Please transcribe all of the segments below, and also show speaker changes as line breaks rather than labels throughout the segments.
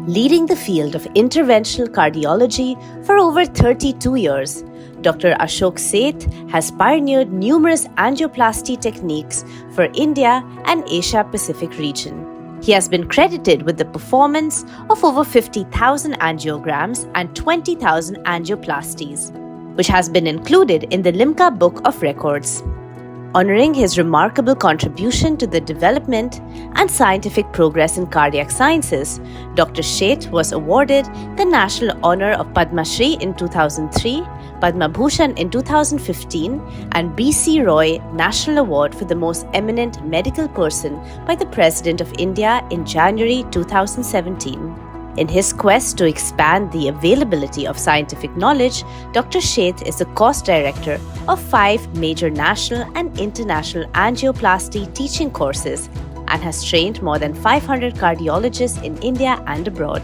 Leading the field of interventional cardiology for over 32 years, Dr. Ashok Seth has pioneered numerous angioplasty techniques for India and Asia-Pacific region. He has been credited with the performance of over 50,000 angiograms and 20,000 angioplasties, which has been included in the Limca Book of Records. Honoring his remarkable contribution to the development and scientific progress in cardiac sciences, Dr. Seth was awarded the National Honour of Padma Shri in 2003, Padma Bhushan in 2015, and B.C. Roy National Award for the Most Eminent Medical Person by the President of India in January 2017. In his quest to expand the availability of scientific knowledge, Dr. Seth is the course director of 5 major national and international angioplasty teaching courses and has trained more than 500 cardiologists in India and abroad.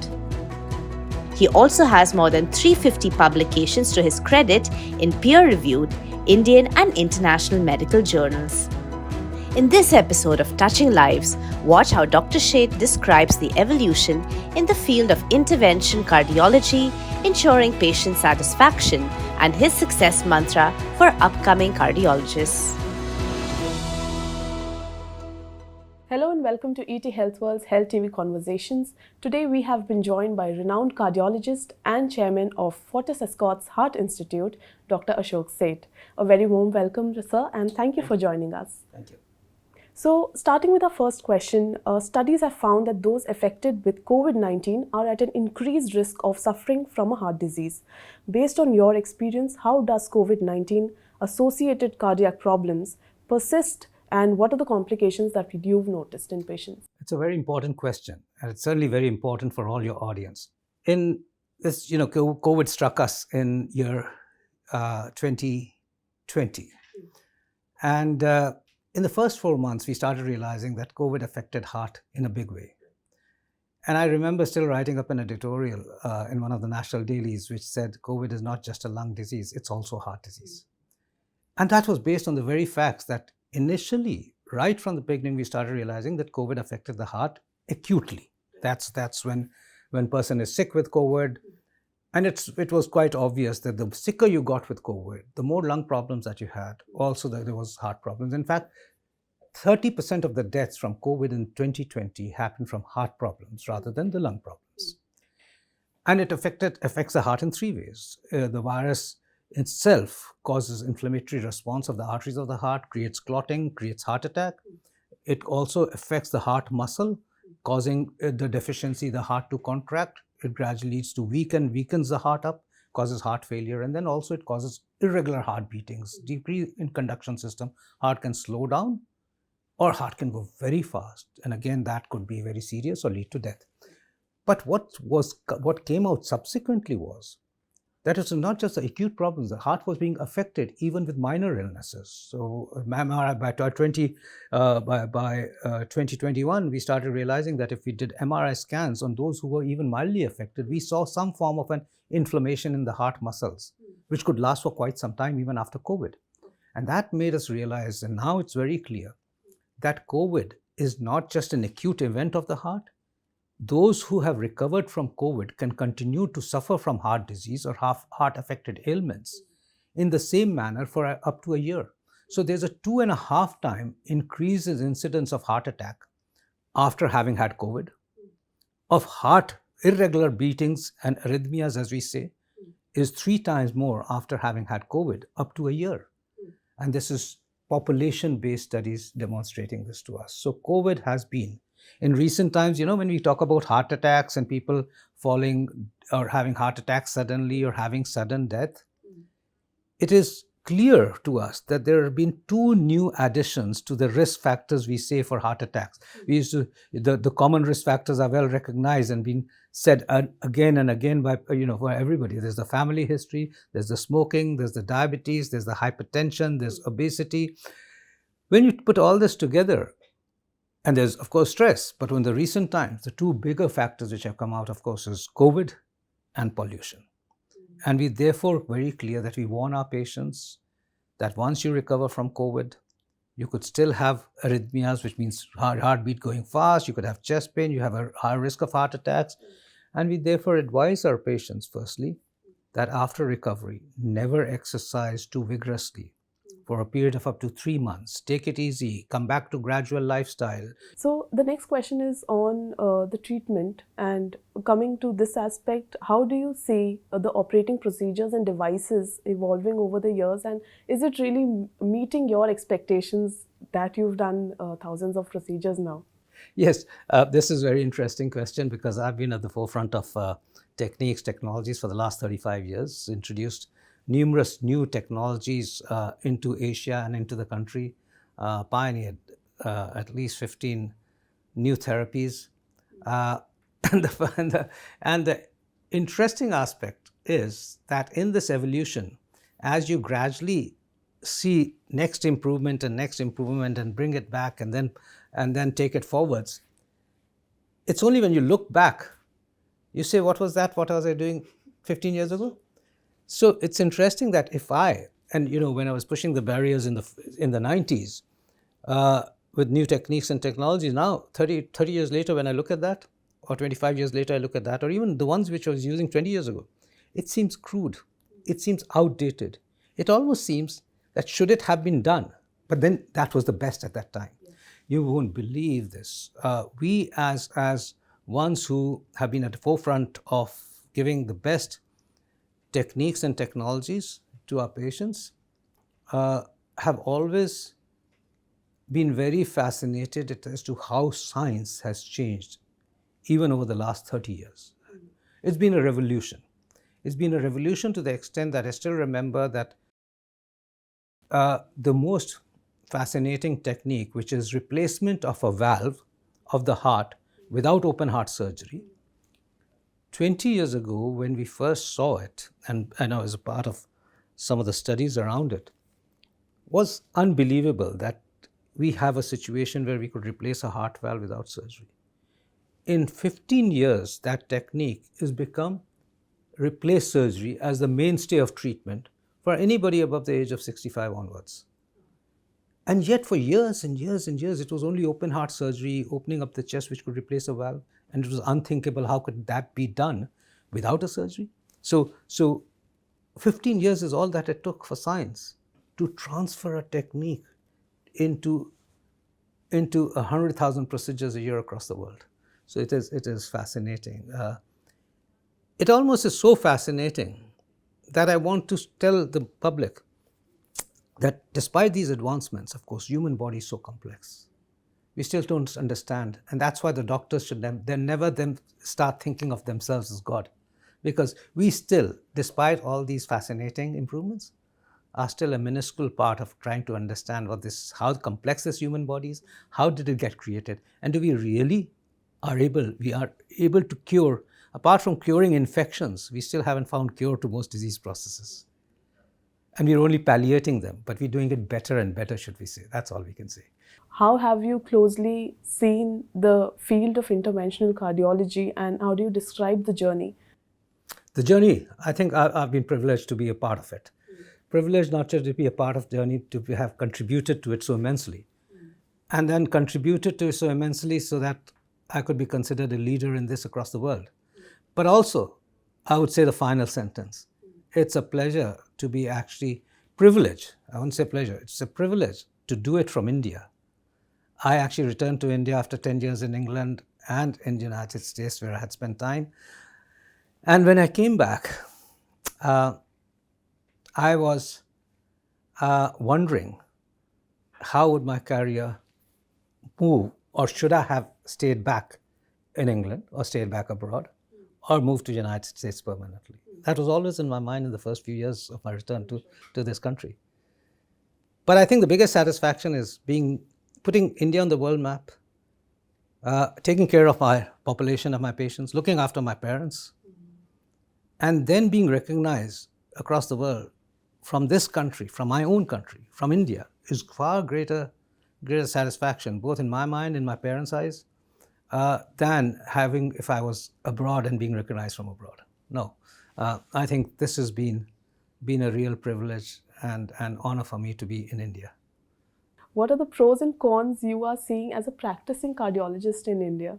He also has more than 350 publications to his credit in peer-reviewed Indian and international medical journals. In this episode of Touching Lives, watch how Dr. Seth describes the evolution in the field of intervention cardiology, ensuring patient satisfaction, and his success mantra for upcoming cardiologists.
Hello and welcome to ETHealthworld's Health TV Conversations. Today we have been joined by renowned cardiologist and chairman of Fortis Escorts Heart Institute, Dr. Ashok Seth. A very warm welcome, sir, and thank you for joining us.
Thank you.
So, starting with our first question, studies have found that those affected with COVID-19 are at an increased risk of suffering from a heart disease. Based on your experience, how does COVID-19 associated cardiac problems persist, and what are the complications that you've noticed in patients?
It's a very important question, and it's certainly very important for all your audience. In this, COVID struck us in year 2020, and in the first 4 months, we started realizing that COVID affected heart in a big way. And I remember still writing up an editorial in one of the national dailies which said COVID is not just a lung disease, it's also a heart disease. And that was based on the very facts that initially, right from the beginning, we started realizing that COVID affected the heart acutely. That's when person is sick with COVID. And it was quite obvious that the sicker you got with COVID, the more lung problems that you had, also that there was heart problems. In fact, 30% of the deaths from COVID in 2020 happened from heart problems rather than the lung problems. And it affects the heart in 3 ways. The virus itself causes inflammatory response of the arteries of the heart, creates clotting, creates heart attack. It also affects the heart muscle, causing the deficiency, the heart to contract. It gradually leads to weakens the heart up, causes heart failure, and then also it causes irregular heart beatings, decrease in conduction system. Heart can slow down or heart can go very fast. And again, that could be very serious or lead to death. But what came out subsequently was that it's not just the acute problems. The heart was being affected even with minor illnesses. So by 2021, we started realizing that if we did MRI scans on those who were even mildly affected, we saw some form of an inflammation in the heart muscles, which could last for quite some time even after COVID. And that made us realize, and now it's very clear, that COVID is not just an acute event of the heart. Those who have recovered from COVID can continue to suffer from heart disease or heart-affected ailments in the same manner for up to a year. So there's a 2.5 time increase in incidence of heart attack after having had COVID, of heart irregular beatings and arrhythmias, as we say, is 3 times more after having had COVID up to a year. And this is population-based studies demonstrating this to us. So COVID has been, in recent times, when we talk about heart attacks and people falling or having heart attacks suddenly or having sudden death, it is clear to us that there have been 2 new additions to the risk factors we say for heart attacks. The common risk factors are well recognized and been said again and again by for everybody. There's the family history, there's the smoking, there's the diabetes, there's the hypertension, there's obesity. When you put all this together, and there's, of course, stress, but in the recent times, the 2 bigger factors which have come out, of course, is COVID and pollution. And we therefore very clear that we warn our patients that once you recover from COVID, you could still have arrhythmias, which means heartbeat going fast, you could have chest pain, you have a high risk of heart attacks. And we therefore advise our patients, firstly, that after recovery, never exercise too vigorously for a period of up to 3 months. Take it easy, come back to gradual lifestyle.
So the next question is on the treatment, and coming to this aspect, how do you see the operating procedures and devices evolving over the years, and is it really meeting your expectations that you've done thousands of procedures now?
Yes, this is a very interesting question because I've been at the forefront of techniques, technologies for the last 35 years, introduced numerous new technologies into Asia and into the country, pioneered at least 15 new therapies. And, the interesting aspect is that in this evolution, as you gradually see next improvement and bring it back and then take it forwards, it's only when you look back, you say, what was that? What was I doing 15 years ago? So it's interesting that when I was pushing the barriers in the 90s with new techniques and technologies, now 30 years later, when I look at that, or 25 years later, I look at that, or even the ones which I was using 20 years ago, it seems crude. It seems outdated. It almost seems that should it have been done, but then that was the best at that time. Yeah. You won't believe this. We as ones who have been at the forefront of giving the best techniques and technologies to our patients have always been very fascinated as to how science has changed even over the last 30 years. It's been a revolution. It's been a revolution to the extent that I still remember that the most fascinating technique, which is replacement of a valve of the heart without open heart surgery. 20 years ago, when we first saw it, and I was a part of some of the studies around it, was unbelievable that we have a situation where we could replace a heart valve without surgery. In 15 years, that technique has become replace surgery as the mainstay of treatment for anybody above the age of 65 onwards. And yet for years and years and years, it was only open heart surgery, opening up the chest, which could replace a valve. And it was unthinkable, how could that be done without a surgery? So 15 years is all that it took for science to transfer a technique into 100,000 procedures a year across the world. So it is fascinating. It almost is so fascinating that I want to tell the public that despite these advancements, of course, human body is so complex. We still don't understand. And that's why the doctors should never start thinking of themselves as God. Because we still, despite all these fascinating improvements, are still a minuscule part of trying to understand how complex this human body is, how did it get created, and do we really are able to cure. Apart from curing infections, we still haven't found cure to most disease processes. And we're only palliating them, but we're doing it better and better, should we say. That's all we can say.
How have you closely seen the field of interventional cardiology, and how do you describe the journey?
The journey, I think I've been privileged to be a part of it. Privileged not just to be a part of the journey, to have contributed to it so immensely. And then contributed to it so immensely so that I could be considered a leader in this across the world. But also, I would say the final sentence. It's a pleasure to be actually privileged. I wouldn't say pleasure. It's a privilege to do it from India. I actually returned to India after 10 years in England and in the United States, where I had spent time. And when I came back, I was wondering how would my career move, or should I have stayed back in England or stayed back abroad or moved to the United States permanently. That was always in my mind in the first few years of my return to this country. But I think the biggest satisfaction is putting India on the world map, taking care of my population, of my patients, looking after my parents, and then being recognized across the world from this country, from my own country, from India, is far greater satisfaction, both in my mind, in my parents' eyes, than having if I was abroad and being recognized from abroad. No, I think this has been a real privilege and an honor for me to be in India.
What are the pros and cons you are seeing as a practicing cardiologist in India?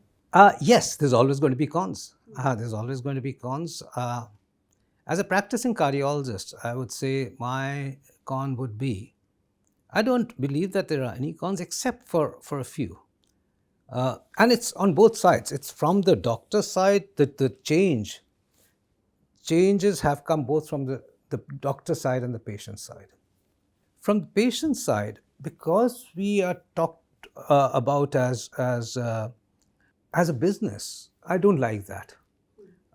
Yes, there's always going to be cons. There's always going to be cons. As a practicing cardiologist, I would say my con would be, I don't believe that there are any cons except for a few. And it's on both sides. It's from the doctor's side that the changes have come both from the doctor's side and the patient's side. From the patient's side, because we are talked about as a business, I don't like that.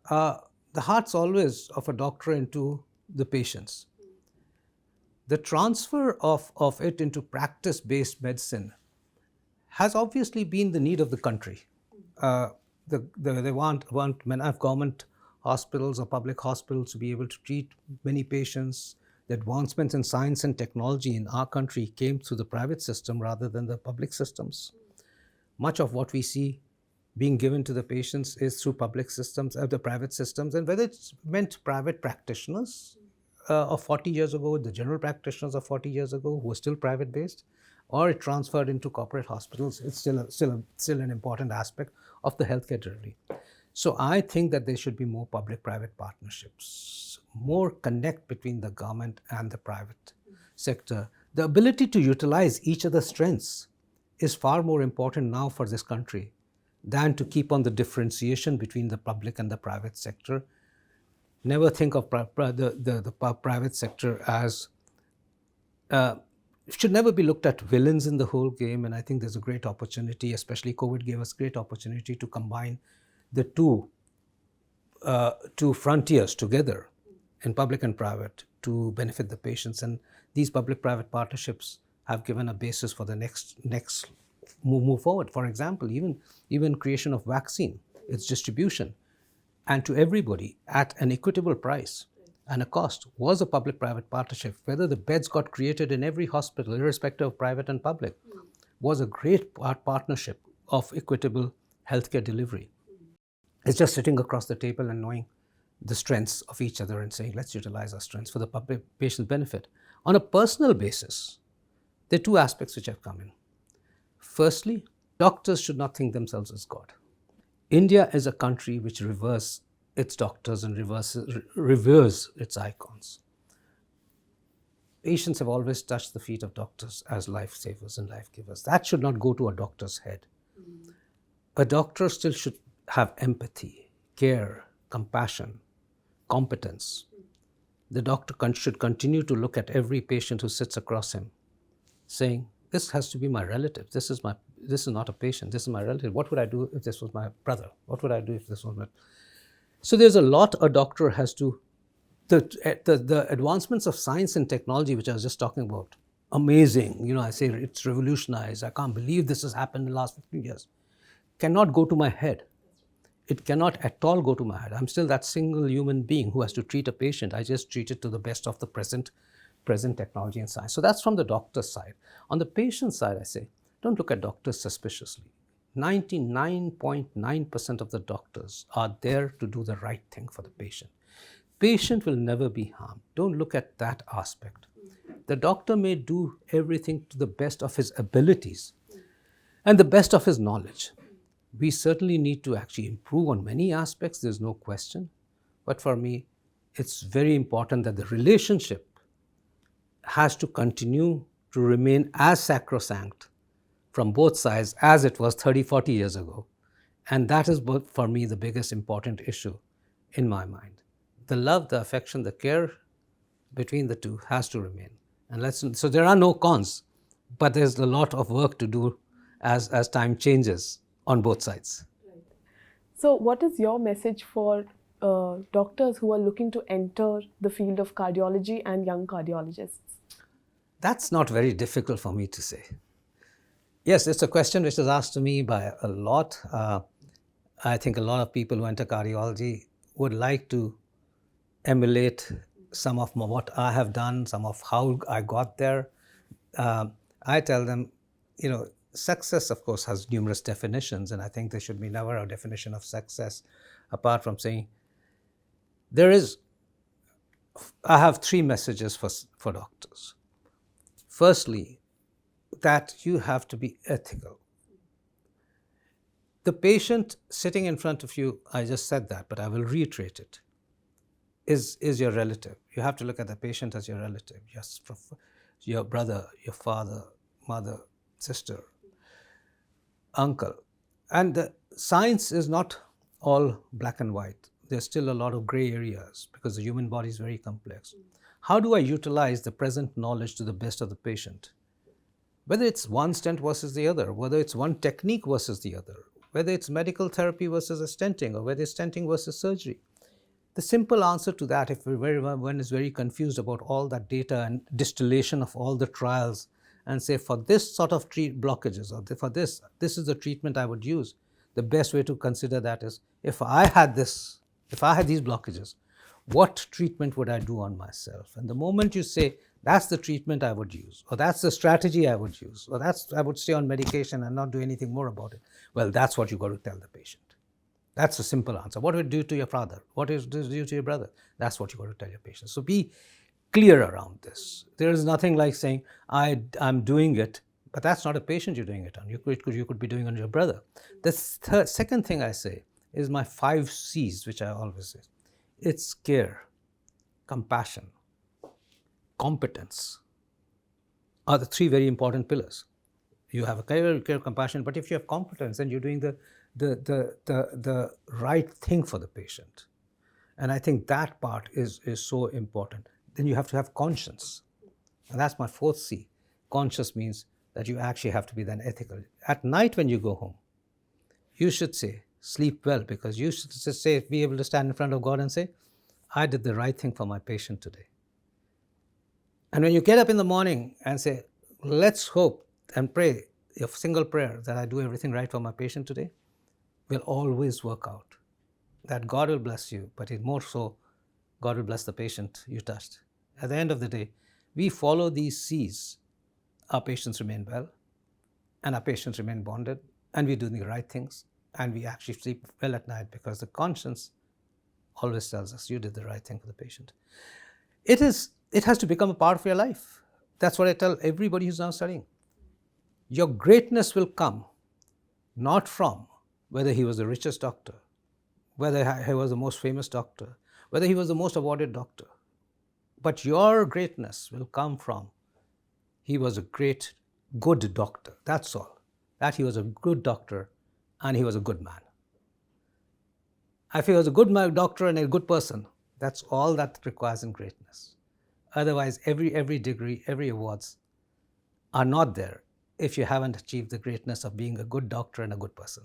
The heart's always of a doctor into the patients. The transfer of it into practice-based medicine has obviously been the need of the country. They want government hospitals or public hospitals to be able to treat many patients. The advancements in science and technology in our country came through the private system rather than the public systems. Much of what we see being given to the patients is through public systems, the private systems, and whether it's meant private practitioners of 40 years ago, the general practitioners of 40 years ago who were still private-based, or it transferred into corporate hospitals, it's still an important aspect of the healthcare delivery. So I think that there should be more public-private partnerships, more connect between the government and the private sector. The ability to utilize each other's strengths is far more important now for this country than to keep on the differentiation between the public and the private sector. Never think of the private sector as, should never be looked at villains in the whole game, and I think there's a great opportunity, especially COVID gave us great opportunity to combine the two frontiers together in public and private to benefit the patients. And these public-private partnerships have given a basis for the next move forward. For example, even creation of vaccine, its distribution, and to everybody at an equitable price and a cost was a public-private partnership. Whether the beds got created in every hospital, irrespective of private and public, was a great partnership of equitable healthcare delivery. It's just sitting across the table and knowing the strengths of each other and saying, let's utilize our strengths for the public patient benefit. On a personal basis, there are two aspects which have come in. Firstly, doctors should not think themselves as God. India is a country which reveres its doctors and reveres its icons. Patients have always touched the feet of doctors as lifesavers and life givers. That should not go to a doctor's head. A doctor still should have empathy, care, compassion, competence. The doctor should continue to look at every patient who sits across him, saying, this has to be my relative. This is not a patient. This is my relative. What would I do if this was my brother? What would I do if this was my... So there's a lot a doctor has to... The advancements of science and technology, which I was just talking about, amazing. You know, I say it's revolutionized. I can't believe this has happened in the last 15 years. Cannot go to my head. It cannot at all go to my head. I'm still that single human being who has to treat a patient. I just treat it to the best of the present technology and science. So that's from the doctor's side. On the patient side, I say, don't look at doctors suspiciously. 99.9% of the doctors are there to do the right thing for the patient. Patient will never be harmed. Don't look at that aspect. The doctor may do everything to the best of his abilities and the best of his knowledge. We certainly need to actually improve on many aspects, there's no question. But for me, it's very important that the relationship has to continue to remain as sacrosanct from both sides as it was 30, 40 years ago. And that is both, for me, the biggest important issue in my mind. The love, the affection, the care between the two has to remain. And so there are no cons, but there's a lot of work to do as time changes on both sides.
Right. So what is your message for doctors who are looking to enter the field of cardiology and young cardiologists?
That's not very difficult for me to say. Yes, it's a question which is asked to me by a lot. I think a lot of people who enter cardiology would like to emulate some of what I have done, some of how I got there. I tell them, you know, success, of course, has numerous definitions, and I think there should be never a definition of success apart from saying I have three messages for doctors. Firstly, that you have to be ethical. The patient sitting in front of you, I just said that, but I will reiterate it, is your relative. You have to look at the patient as your relative, your brother, your father, mother, sister, uncle. And the science is not all black and white. There's still a lot of gray areas because the human body is very complex. How do I utilize the present knowledge to the best of the patient? Whether it's one stent versus the other, whether it's one technique versus the other, whether it's medical therapy versus a stenting, or whether it's stenting versus surgery. The simple answer to that, if one is very confused about all that data and distillation of all the trials, and say for this sort of blockages, or for this is the treatment I would use, the best way to consider that is, if I had these blockages, what treatment would I do on myself? And the moment you say, that's the treatment I would use, or that's the strategy I would use, or I would stay on medication and not do anything more about it, well, that's what you got to tell the patient. That's a simple answer. What would it do to your father? What would it do to your brother? That's what you got to tell your patient. So be clear around this. There is nothing like saying, I'm doing it, but that's not a patient you're doing it on. You could be doing it on your brother. The second thing I say is my 5 C's, which I always say. It's care, compassion, competence are the 3 very important pillars. You have a care, compassion, but if you have competence, then you're doing the right thing for the patient. And I think that part is so important. Then you have to have conscience. And that's my 4th C. Conscious means that you actually have to be then ethical. At night when you go home, you should say, sleep well, because you should say, be able to stand in front of God and say, I did the right thing for my patient today. And when you get up in the morning and say, let's hope and pray a single prayer that I do everything right for my patient today, will always work out. That God will bless you, but more so, God will bless the patient you touched. At the end of the day, we follow these C's. Our patients remain well, and our patients remain bonded, and we do the right things, and we actually sleep well at night because the conscience always tells us you did the right thing for the patient. It has to become a part of your life. That's what I tell everybody who's now studying. Your greatness will come not from whether he was the richest doctor, whether he was the most famous doctor, whether he was the most awarded doctor. But your greatness will come from he was a great, good doctor. That's all. That he was a good doctor and he was a good man. If he was a good doctor and a good person, that's all that requires in greatness. Otherwise, every degree, every awards are not there if you haven't achieved the greatness of being a good doctor and a good person.